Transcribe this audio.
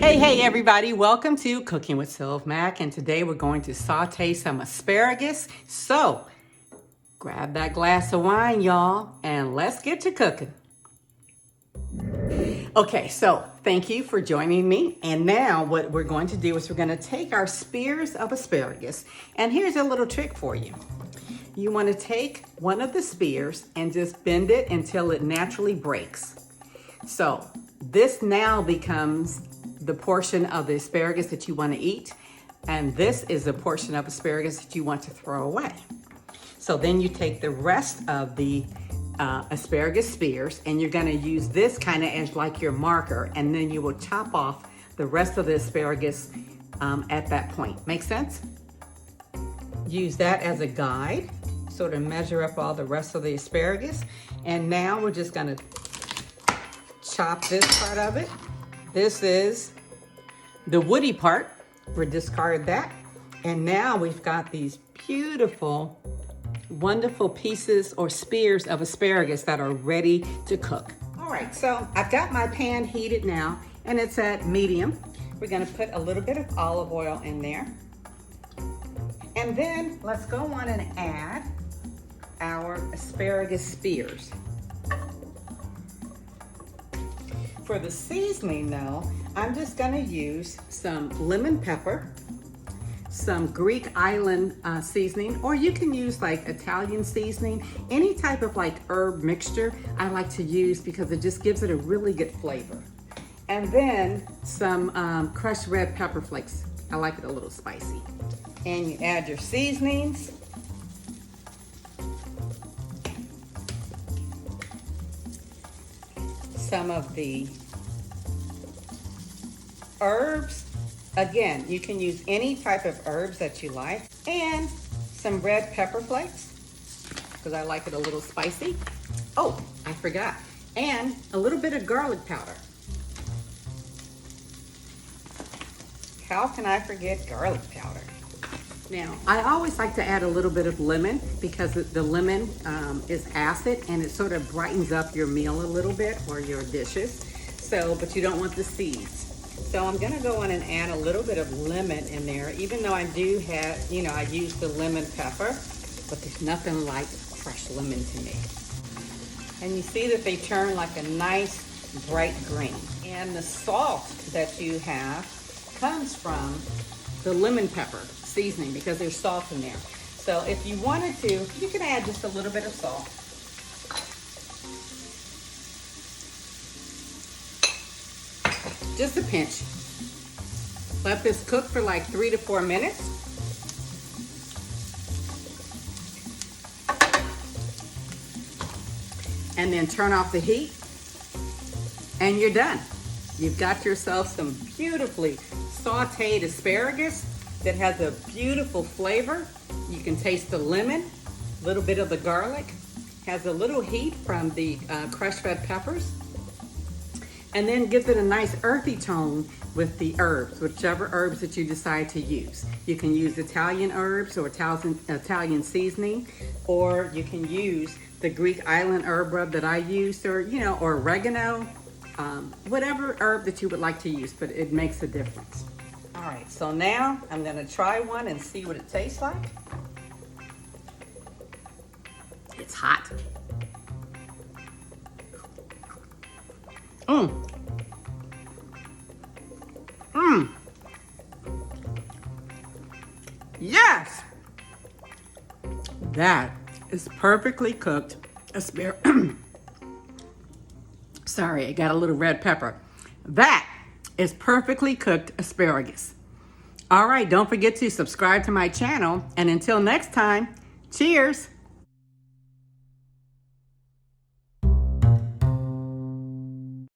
Hey everybody, welcome to Cooking with Sylv Mac, and today we're going to saute some asparagus. So grab that glass of wine, y'all, and let's get to cooking. Okay, so thank you for joining me. And now what we're going to do is we're going to take our spears of asparagus, and here's a little trick for you. You want to take one of the spears and just bend it until it naturally breaks. So this now becomes the portion of the asparagus that you want to eat, and this is a portion of asparagus that you want to throw away. So then you take the rest of the asparagus spears, and you're going to use this kind of as like your marker, and then you will chop off the rest of the asparagus at that point. Make sense? Use that as a guide, sort of measure up all the rest of the asparagus. And now we're just going to chop this part of it. This is the woody part. We'll discard that. And now we've got these beautiful, wonderful pieces or spears of asparagus that are ready to cook. All right, so I've got my pan heated now, and it's at medium. We're gonna put a little bit of olive oil in there. And then let's go on and add our asparagus spears. For the seasoning though, I'm just gonna use some lemon pepper, some Greek island seasoning, or you can use like Italian seasoning, any type of like herb mixture I like to use because it just gives it a really good flavor. And then some crushed red pepper flakes. I like it a little spicy. And you add your seasonings. Some of the herbs. Again, you can use any type of herbs that you like. And some red pepper flakes, because I like it a little spicy. Oh, I forgot. And a little bit of garlic powder. How can I forget garlic powder? Now, I always like to add a little bit of lemon because the lemon is acid, and it sort of brightens up your meal a little bit or your dishes. So, but you don't want the seeds. So I'm gonna go on and add a little bit of lemon in there, even though I do have, I use the lemon pepper, but there's nothing like fresh lemon to me. And you see that they turn like a nice bright green. And the salt that you have comes from the lemon pepper seasoning because there's salt in there. So if you wanted to, you can add just a little bit of salt. Just a pinch. Let this cook for like 3 to 4 minutes. And then turn off the heat, and you're done. You've got yourself some beautifully sauteed asparagus that has a beautiful flavor. You can taste the lemon, a little bit of the garlic, has a little heat from the crushed red peppers, and then gives it a nice earthy tone with the herbs, whichever herbs that you decide to use. You can use Italian herbs or Italian seasoning, or you can use the Greek island herb rub that I used, or or oregano, whatever herb that you would like to use, but it makes a difference. All right, so now I'm gonna try one and see what it tastes like. It's hot. Yes! That is perfectly cooked asparagus. Sorry, I got a little red pepper. That is perfectly cooked asparagus. All right, don't forget to subscribe to my channel, and until next time, cheers!